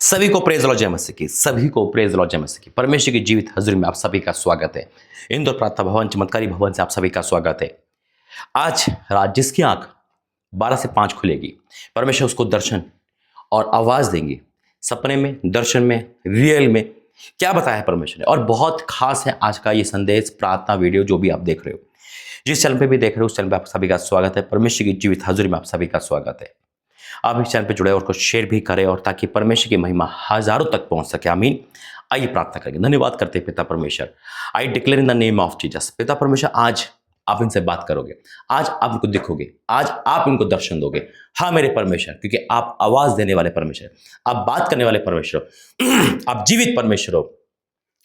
सभी को praise law जय मसीह की, सभी को प्रेज लॉ जय मसीह की। परमेश्वर की जीवित हजूरी में आप सभी का स्वागत है। इंदौर प्रार्थना भवन चमत्कारी भवन से आप सभी का स्वागत है। आज रात जिसकी आंख 12 से 5 खुलेगी, परमेश्वर उसको दर्शन और आवाज देंगे। सपने में, दर्शन में, रियल में क्या बताया है परमेश्वर ने। और बहुत खास है आज का ये संदेश, प्रार्थना वीडियो जो भी आप देख रहे हो, जिस चैनल पे भी देख रहे हो उस चैनल पे आप सभी का स्वागत है। परमेश्वर की जीवित हजूरी में आप सभी का स्वागत है। आप इस चैनल पे जुड़े और उसको शेयर भी करें, और ताकि परमेश्वर की महिमा हजारों तक पहुंच सके। आमीन। आइए प्रार्थना करेंगे। धन्यवाद करते हैं पिता परमेश्वर। I declare in the name of Jesus. पिता परमेश्वर, आज आप इनसे बात करोगे, आज आप इनको दिखोगे, आज आप इनको दर्शन दोगे। हाँ मेरे परमेश्वर, क्योंकि आप आवाज देने वाले परमेश्वर, आप बात करने वाले परमेश्वर, आप जीवित परमेश्वर हो।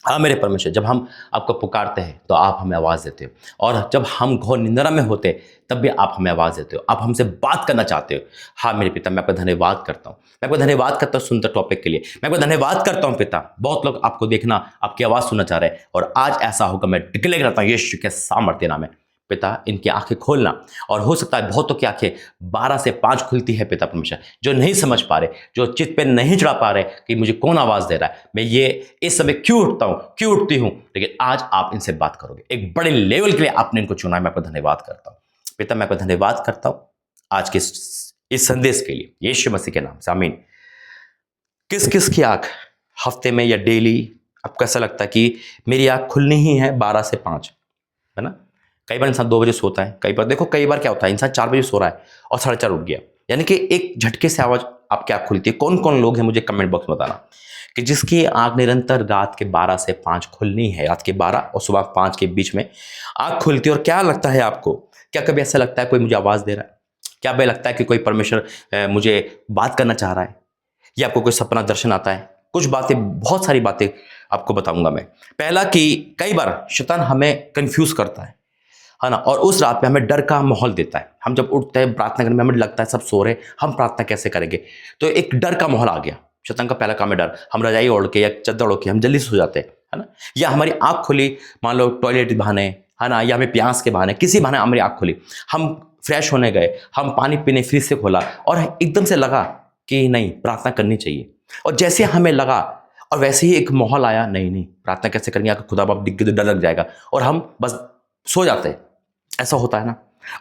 हाँ मेरे परमेश्वर, जब हम आपको पुकारते हैं तो आप हमें आवाज़ देते हो, और जब हम घोर निंद्रा में होते तब भी आप हमें आवाज़ देते हो, आप हमसे बात करना चाहते हो। हाँ मेरे पिता, मैं आपका धन्यवाद करता हूँ। मैं आपका धन्यवाद करता हूँ सुंदर टॉपिक के लिए। मैं आपका धन्यवाद करता हूँ पिता। बहुत लोग आपको देखना, आपकी आवाज़ सुनना चाह रहे हैं, और आज ऐसा होगा। मैं डिक्लेयर करता हूँ यीशु के सामर्थ्य नाम में पिता, इनकी आंखें खोलना। और हो सकता है बहुतों की आंखें 12 से 5 खुलती है पिता परमेश्वर, जो नहीं समझ पा रहे, जो चित्त पे नहीं चढ़ा पा रहे कि मुझे कौन आवाज दे रहा है, मैं ये इस समय क्यों उठता हूं, क्यों उठती हूं। लेकिन आज आप इनसे बात करोगे, एक बड़े लेवल के लिए आपने इनको चुना है। मैं आपको धन्यवाद करता हूं पिता। मैं आपको धन्यवाद करता हूं आज के इस संदेश के लिए, यीशु मसीह के नाम से आमीन। किस किस की आंख हफ्ते में या डेली आपको ऐसा लगता है कि मेरी आंख खुलनी ही है 12 से 5, है ना। कई बार इंसान 2 बजे सोता है, कई बार देखो, कई बार क्या होता है, इंसान 4 बजे सो रहा है और 4:30 उठ गया, यानी कि एक झटके से आवाज आपकी आंख खुलती है। कौन कौन लोग हैं मुझे कमेंट बॉक्स में बताना कि जिसकी आंख निरंतर रात के 12 से 5 खुलनी है, रात के 12 और सुबह 5 के बीच में आंख खुलती है। और क्या लगता है आपको, क्या कभी ऐसा लगता है कोई मुझे आवाज दे रहा है? क्या भाई लगता है कि कोई परमेश्वर मुझे बात करना चाह रहा है, या आपको कोई सपना दर्शन आता है? कुछ बातें, बहुत सारी बातें आपको बताऊंगा मैं। पहला कि कई बार शैतान हमें कंफ्यूज करता है ना, और उस रात में हमें डर का माहौल देता है। हम जब उठते हैं प्रार्थना करने में, हमें लगता है सब सो रहे, हम प्रार्थना कैसे करेंगे, तो एक डर का माहौल आ गया। शैतान का पहला काम है डर। हम रजाई ओढ़ के या चद्दर ओढ़ के हम जल्दी सो जाते हैं, है ना। या हमारी आंख खुली, मान लो टॉयलेट बहाने, है ना, या हमें प्यास के बहाने, किसी बहाने हमारी आंख खुली, हम फ्रेश होने गए, हम पानी पीने फ्रिज से खोला, और एकदम से लगा कि नहीं प्रार्थना करनी चाहिए। और जैसे हमें लगा और वैसे ही एक माहौल आया, नहीं नहीं प्रार्थना कैसे करेंगे, आपको खुदा बाप दिख के तो डर लग जाएगा, और हम बस सो जाते हैं। ऐसा होता है ना।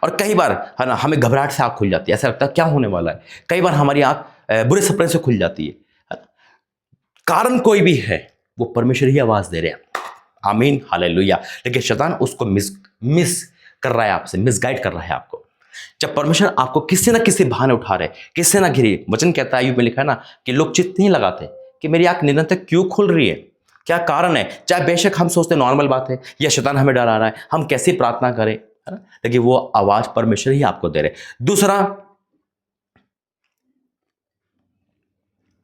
और कई बार, है ना, हमें घबराहट से आंख खुल जाती है, ऐसा लगता है क्या होने वाला है। कई बार हमारी आंख बुरे सपने से खुल जाती है ना? कारण कोई भी है, वो परमेश्वर ही आवाज दे रहे हैं। आमीन, हालेलुया। लेकिन शैतान उसको मिस कर रहा है, आपसे मिसगाइड कर रहा है आपको। जब परमेश्वर आपको किसी ना किसी बहाने उठा रहे, किसी ना घिरी, वचन कहता है, यूं में लिखा है ना, कि लोग चित्त नहीं लगाते कि मेरी आंख निरंतर क्यों खुल रही है, क्या कारण है। चाहे बेशक हम सोचते नॉर्मल बात है, या शैतान हमें डरा रहा है, हम कैसे प्रार्थना करें, है ना, लेकिन वो आवाज परमेश्वर ही आपको दे रहे। दूसरा,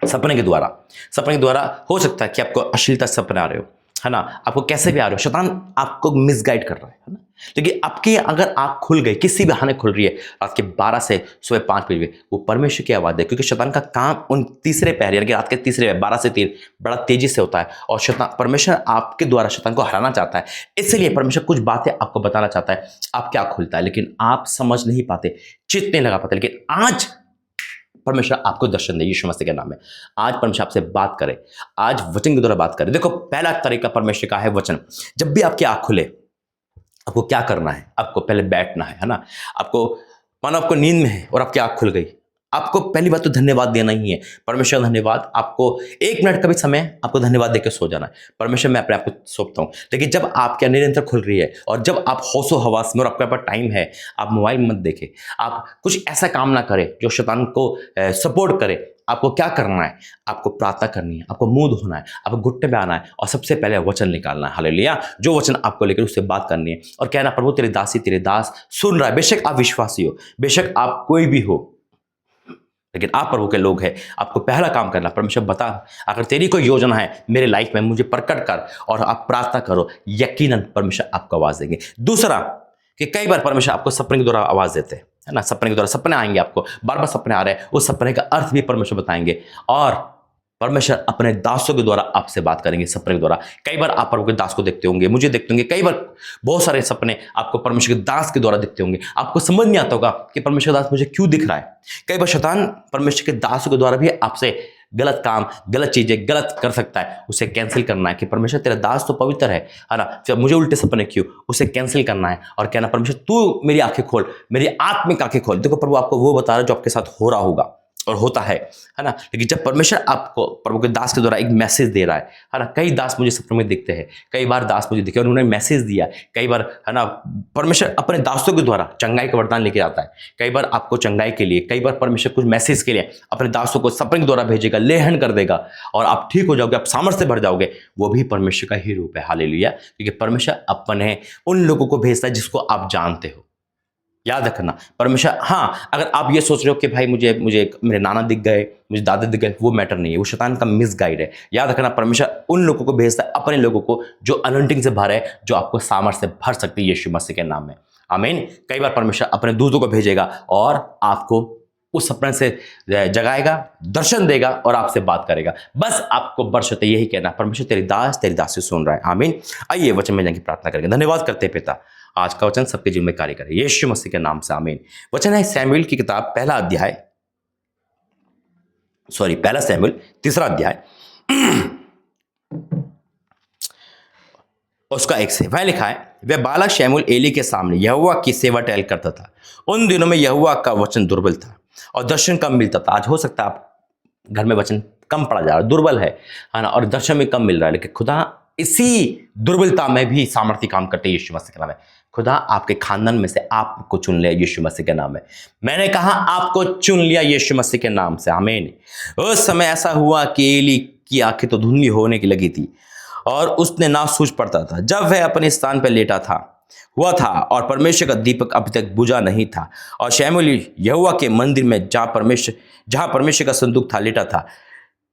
सपने के द्वारा हो सकता है कि आपको अश्लीलता सपने आ रहे हो, है ना, आपको कैसे भी आ रहे हो, शैतान आपको मिसगाइड कर रहा है ना। लेकिन आपकी अगर आंख खुल गई, किसी बहाने खुल रही है, रात के 12 से सुबह 5 बजे, वो परमेश्वर की आवाज है। क्योंकि शैतान का काम उन तीसरे पहर, यानी कि रात के तीसरे 12 से 3 बड़ा तेजी से होता है, और शैतान, परमेश्वर आपके द्वारा शैतान को हराना चाहता है। इसलिए परमेश्वर कुछ बातें आपको बताना चाहता है, आप क्या खुलता है, लेकिन आप समझ नहीं पाते, चित्त नहीं लगा पाते। लेकिन आज परमेश्वर आपको दर्शन दे, यीशु मसीह के नाम में। आज परमेश्वर आपसे बात करे, आज वचन के द्वारा बात करे। देखो, पहला तरीका परमेश्वर का है वचन। जब भी आपकी आंख खुले, आपको क्या करना है, आपको पहले बैठना है ना। आपको मानो आपको नींद में है और आपकी आंख खुल गई, आपको पहली बात तो धन्यवाद देना ही है। परमेश्वर धन्यवाद, आपको 1 मिनट का भी समय आपको धन्यवाद देकर सो जाना है। परमेश्वर मैं अपने आप को सौंपता हूँ। लेकिन जब आपकी निरंतर खुल रही है, और जब आप होशो हवास में, और आपके पास टाइम है, आप मोबाइल मत देखें, आप कुछ ऐसा काम ना करें जो शैतान को सपोर्ट करे। आपको क्या करना है, आपको प्रार्थना करनी है, आपको मुंह धोना है, आपको घुटने पे आना है, और सबसे पहले वचन निकालना है। हालेलुया। जो वचन आपको लेकर उससे बात करनी है, और कहना, प्रभु तेरे दासी, तेरे दास सुन रहा है। बेशक आप विश्वासी हो, बेशक आप कोई भी हो, लेकिन आप प्रभु के लोग हैं। आपको पहला काम करना, परमेश्वर बता, अगर तेरी कोई योजना है मेरे लाइफ में, मुझे प्रकट कर, और आप प्रार्थना करो, यकीनन परमेश्वर आपको आवाज देंगे। दूसरा, कि कई बार परमेश्वर आपको सपने के द्वारा आवाज देते हैं, है ना। सपने के द्वारा सपने आएंगे, आपको बार बार सपने आ रहे हैं, उस सपने का अर्थ भी परमेश्वर बताएंगे, और परमेश्वर अपने दासों के द्वारा आपसे बात करेंगे सपने के द्वारा। कई बार आप प्रभु के दास को देखते होंगे, मुझे देखते होंगे, कई बार बहुत सारे सपने आपको परमेश्वर के दास के द्वारा दिखते होंगे। आपको समझ नहीं आता होगा कि परमेश्वर दास मुझे क्यों दिख रहा है। कई बार शैतान परमेश्वर के दासों के द्वारा भी आपसे गलत काम, गलत चीजें, गलत कर सकता है, उसे कैंसिल करना है कि परमेश्वर तेरा दास तो पवित्र है ना, जब मुझे उल्टे सपने क्यों, उसे कैंसिल करना है और कहना परमेश्वर तू मेरी आंखें खोल, मेरी आत्मिक आंखें खोल। देखो प्रभु आपको वो बता रहा है जो आपके साथ हो रहा होगा और होता है ना। लेकिन जब परमेश्वर आपको प्रभु के दास के द्वारा एक मैसेज दे रहा है ना, कई दास मुझे सपनों में दिखते हैं, कई बार दास मुझे दिखे और उन्होंने मैसेज दिया, कई बार है ना परमेश्वर अपने दासों के द्वारा चंगाई का वरदान लेके आता है, कई बार आपको चंगाई के लिए, कई बार परमेश्वर कुछ मैसेज के लिए अपने दासों को सपने के द्वारा भेजेगा, लेहन कर देगा और आप ठीक हो जाओगे, आप सामर्थ्य से भर जाओगे। वो भी परमेश्वर का ही रूप है, हालेलुया। क्योंकि परमेश्वर अपने उन लोगों को भेजता है जिसको आप जानते हो। याद रखना परमेश्वर, हाँ अगर आप ये सोच रहे हो कि भाई मुझे मेरे नाना दिख गए, मुझे दादा दिख गए, वो मैटर नहीं है, वो शैतान का मिस गाइड है। याद रखना परमेश्वर उन लोगों को भेजता है, अपने लोगों को जो अनॉइंटिंग से भरे, जो आपको सामर्थ्य से भर सकते हैं यीशु मसीह के नाम में, आमीन। कई बार परमेश्वर अपने दूतों को भेजेगा और आपको उस सपने से जगाएगा, दर्शन देगा और आपसे बात करेगा। बस आपको बरसते यही कहना, परमेश्वर तेरी दास सुन रहा है, आमीन। आइए वचन में जाके प्रार्थना करेंगे। धन्यवाद करते हैं पिता, आज का वचन सबके जीवन में कार्य करे यीशु मसीह के नाम से, आमीन। वचन है सैमुएल की किताब पहला सैमुएल 3 अध्याय उसका 1 से। वह लिखा है, वह बालक शमूएल एली के सामने यहोवा की सेवा टहल करता था। उन दिनों में यहोवा का वचन दुर्बल था और दर्शन कम मिलता था। आज हो सकता है आप घर में वचन कम पड़ा जा रहा है, दुर्बल है ना, और दर्शन में कम मिल रहा है, लेकिन खुदा इसी दुर्बलता में भी सामर्थ्य काम करते यीशु मसीह के नाम में। खुदा आपके खानदान में से आपको चुन लिया यीशु मसीह के नाम में। मैंने कहा आपको चुन लिया यीशु मसीह के नाम से, आमीन। उस समय ऐसा हुआ कि एली की आंखें तो धुंधली होने की लगी थी और उसने ना सूझ पड़ता था। जब वह अपने स्थान पर लेटा हुआ था और परमेश्वर का दीपक अभी तक बुझा नहीं था, और शमूएल यहोवा के मंदिर में जहाँ परमेश्वर का संदूक था लेटा था,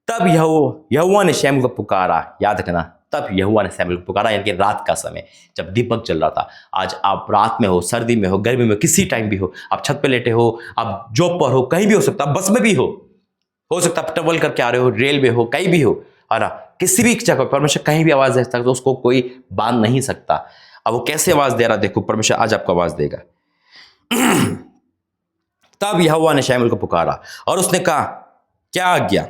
तब यहोवा ने शमूएल को पुकारा। याद रखना, तब यहोवा ने शमूएल को पुकारा, यानी कि रात का समय जब दीपक जल रहा था। आज आप रात में हो, सर्दी में हो, गर्मी में हो, किसी टाइम भी हो, आप छत पे लेटे हो, आप जॉब पर हो, कहीं भी हो सकता, आप बस में भी हो सकता आप ट्रेवल करके आ रहे हो, रेल में हो, कहीं भी हो, और किसी भी जगह परमेश्वर कहीं भी आवाज दे सकता है, तो उसको कोई बांध नहीं सकता। अब वो कैसे आवाज दे रहा, देखो परमेश्वर आज आपको आवाज देगा। तब यहोवा ने शमूएल को पुकारा और उसने कहा, क्या आज्ञा?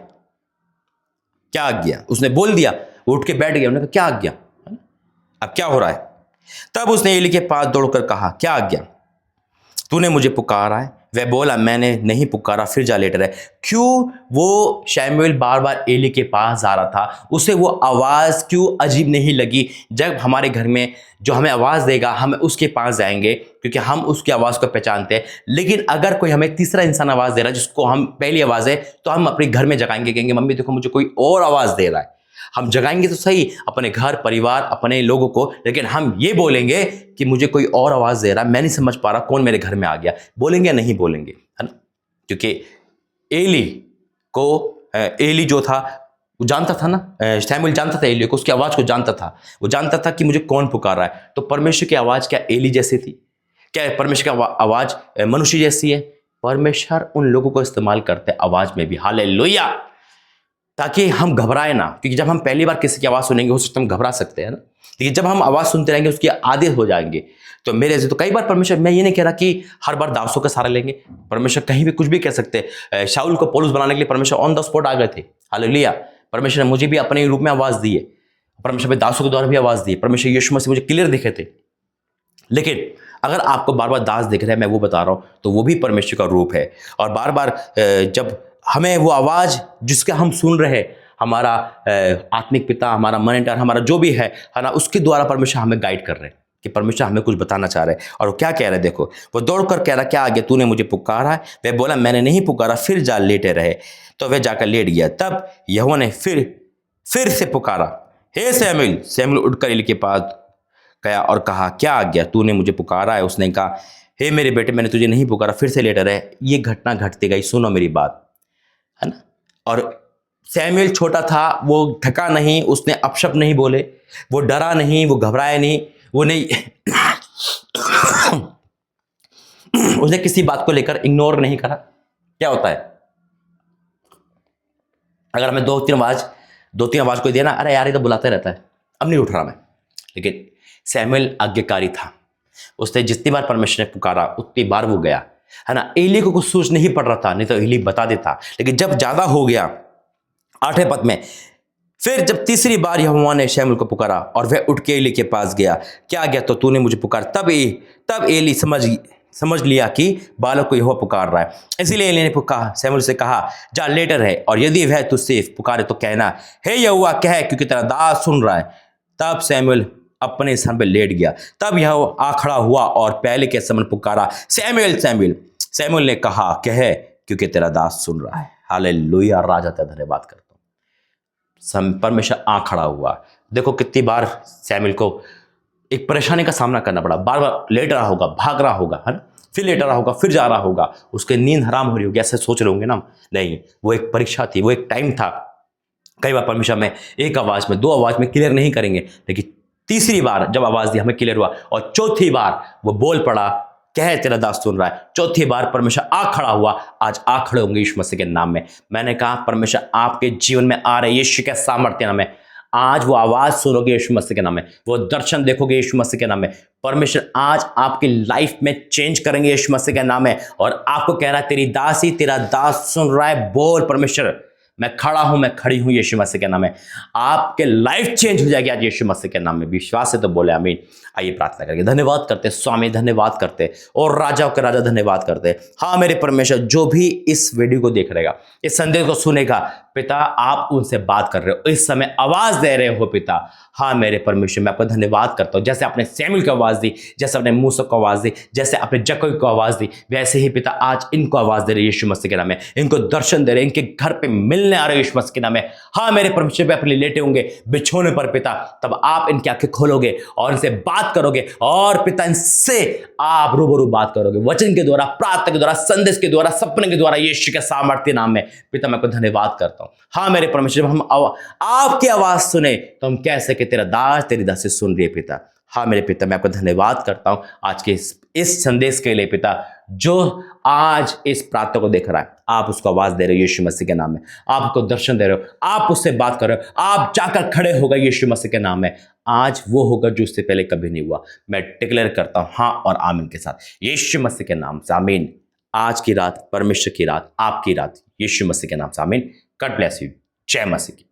उसने बोल दिया, वो उठ के बैठ गया। उन्होंने कहा क्या आज्ञा, अब क्या हो रहा है? तब उसने एली के पास दौड़कर कहा, क्या आज्ञा? तूने मुझे पुकारा है? वह बोला, मैंने नहीं पुकारा, फिर जा लेट रहे। क्यों वो शमूएल बार बार एली के पास जा रहा था? उसे वो आवाज क्यों अजीब नहीं लगी? जब हमारे घर में जो हमें आवाज देगा, हम उसके पास जाएंगे क्योंकि हम उसकी आवाज को पहचानते हैं। लेकिन अगर कोई हमें तीसरा इंसान आवाज दे रहा है जिसको हम पहली आवाज है, तो हम अपने घर में जगाएंगे, कहेंगे मम्मी देखो मुझे कोई और आवाज दे रहा है। हम जगाएंगे तो सही अपने घर परिवार अपने लोगों को, लेकिन हम ये बोलेंगे कि मुझे कोई और आवाज दे रहा है, मैं नहीं समझ पा रहा कौन मेरे घर में आ गया। बोलेंगे या नहीं बोलेंगे, है ना? क्योंकि एली जो था वो जानता था ना, शमूएल जानता था एली को, उसकी आवाज को जानता था, वो जानता था कि मुझे कौन पुकार रहा है। तो परमेश्वर की आवाज क्या एली जैसी थी? क्या परमेश्वर की आवाज मनुष्य जैसी है? परमेश्वर उन लोगों को इस्तेमाल करते हैं आवाज में भी, हालेलुया, ताकि हम घबराए ना। क्योंकि जब हम पहली बार किसी की आवाज़ सुनेंगे हो सकता है हम घबरा सकते हैं ना, लेकिन जब हम आवाज़ सुनते रहेंगे उसकी आदत हो जाएंगे। तो मेरे से तो कई बार परमेश्वर, मैं ये नहीं कह रहा कि हर बार दासों का सहारा लेंगे, परमेश्वर कहीं भी कुछ भी कह सकते हैं। शाऊल को पौलुस बनाने के लिए परमेश्वर ऑन द स्पॉट आ गए थे, हालेलुया। परमेश्वर ने मुझे भी अपने रूप में आवाज़ दी है, परमेश्वर ने दासों के द्वारा भी आवाज़ दी है, परमेश्वर यीशु मसीह मुझे क्लियर दिखे थे। लेकिन अगर आपको बार बार दास दिख रहा है, मैं वो बता रहा हूँ, तो वो भी परमेश्वर का रूप है। और बार बार जब हमें वो आवाज़ जिसका हम सुन रहे हैं, हमारा आत्मिक पिता, हमारा मेंटर, हमारा जो भी है ना, उसके द्वारा परमेश्वर हमें गाइड कर रहे हैं कि परमेश्वर हमें कुछ बताना चाह रहे हैं। और वो क्या कह रहे हैं, देखो वो दौड़कर कह रहा, क्या आगे? तूने मुझे पुकारा है? वह बोला, मैंने नहीं पुकारा, फिर जा लेटे रहे। तो वह जाकर लेट गया। तब यहोवा ने फिर से पुकारा, हे शमूएल। शमूएल उठकर एली के पास गया और कहा, क्या आज्ञा? तूने मुझे पुकारा है? उसने कहा, हे मेरे बेटे, मैंने तुझे नहीं पुकारा, फिर से लेटे रहे। ये घटना घटती गई, सुनो मेरी बात, है ना। और शमूएल छोटा था, वो थका नहीं, उसने अपशब्द नहीं बोले, वो डरा नहीं, वो घबराया नहीं, वो नहीं उसने किसी बात को लेकर इग्नोर नहीं करा। क्या होता है अगर हमें दो तीन आवाज कोई देना, अरे यार ये तो बुलाते रहता है, अब नहीं उठ रहा मैं। लेकिन शमूएल आज्ञाकारी था, उसने जितनी बार परमेश्वर ने पुकारा उतनी बार वो गया, है ना। एली को कुछ सोच नहीं पड़ रहा था, नहीं तो एली बता देता। लेकिन जब ज्यादा हो गया 8वें पद में, फिर जब तीसरी बार यहोवा ने शमूएल को पुकारा और वह उठ के एली के पास गया। क्या गया तो तूने मुझे पुकार। तब एली समझ लिया कि बालक को यहोवा पुकार रहा है। इसीलिए एली ने शमूएल से कहा, जा लेटर है, और यदि वह तुझसे पुकारे तो कहना, हे यहोवा कह, क्योंकि तेरा दास सुन रहा है। तब शमूएल अपने स्थान पर लेट गया। तब यहोवा आ खड़ा हुआ और पहले के समान पुकारा, शमूएल शमूएल। शमूएल ने कहा, कह, क्योंकि तेरा दास सुन रहा है। हालेलुया। राजा तेरा धन्यवाद करता हूं। परमेश्वर आ खड़ा हुआ। देखो कितनी बार शमूएल को एक परेशानी का सामना करना पड़ा। बार बार लेट रहा होगा, भाग रहा होगा, है ना, फिर लेट रहा होगा, फिर जा रहा होगा, उसके नींद हराम हो रही होगी, ऐसे सोच रहे होंगे ना। नहीं, वो एक परीक्षा थी, वो एक टाइम था। कई बार परमेश्वर में एक आवाज में, 2 आवाज में क्लियर नहीं करेंगे, लेकिन तीसरी बार जब आवाज दी हमें क्लियर हुआ, और चौथी बार वो बोल पड़ा, कह तेरा दास सुन रहा है। चौथी बार परमेश्वर आ खड़ा हुआ। आज आ खड़े होंगे यीशु मसीह के नाम में। मैंने कहा परमेश्वर आपके जीवन में आ रहे यीशु के सामर्थ्य नाम में। आज वो आवाज सुनोगे यीशु मसीह के नाम में, वो दर्शन देखोगे यीशु मसीह के नाम में। परमेश्वर आज आपकी लाइफ में चेंज करेंगे यीशु मसीह के नाम में। और आपको कह रहा है, तेरी दासी तेरा दास सुन रहा है, बोल परमेश्वर मैं खड़ा हूं, मैं खड़ी हूं यीशु मसीह के नाम में। आपके लाइफ चेंज हो जाएगी आज यीशु मसीह के नाम में। विश्वास से तो बोले आमीन। आइए प्रार्थना करेंगे। धन्यवाद करते स्वामी, धन्यवाद करते और राजाओं के राजा धन्यवाद करते। हाँ मेरे परमेश्वर, जो भी इस वीडियो को देख रहेगा, इस संदेश को सुनेगा, पिता आप उनसे बात कर रहे हो, इस समय आवाज दे रहे हो पिता। हाँ मेरे परमेश्वर, मैं आपका धन्यवाद करता हूँ। जैसे आपने शमूएल को आवाज दी, जैसे आपने मूसा को आवाज दी, जैसे आपने याकूब को आवाज दी, वैसे ही पिता आज इनको आवाज दे रहे यीशु मसीह के नाम में। इनको दर्शन दे रहे, इनके घर पे मिलने आ रहे यीशु मसीह के नाम में। हाँ मेरे परमेश्वर, वे अपने लेटे होंगे बिछोने पर पिता, तब आप इनकी आंखें खोलोगे और इनसे बात करोगे, और पिता इनसे आप रूबरू बात करोगे, वचन के द्वारा, प्रार्थना के द्वारा, संदेश के द्वारा, सपने के द्वारा, यीशु के सामर्थ्य नाम में। पिता मैं आपको धन्यवाद करता हूँ। हाँ मेरे परमेश्वर, जब हम आपकी आवाज सुने तो हम कह सके तेरा दास तेरी दासी सुन रही है पिता। हाँ मेरे पिता, मैं आपका धन्यवाद करता हूँ आज के इस संदेश के लिए पिता, जो आज इस प्रार्थना को देख रहा है, आप उसको आवाज दे रहे हो यीशु मसीह के नाम में। आप उसको दर्शन दे रहे हो, आप उससे बात कर रहे हो, आप जाकर खड़े हो गए यीशु मसीह के नाम में। आज वो होगा जो उससे पहले कभी नहीं हुआ। मैं डिक्लेयर करता हूँ हाँ और आमीन के साथ, यीशु मसीह के नाम से आमीन। आज की रात परमेश्वर की रात, आपकी रात, यीशु मसीह के नाम से आमीन। God bless you. जय मसीह की।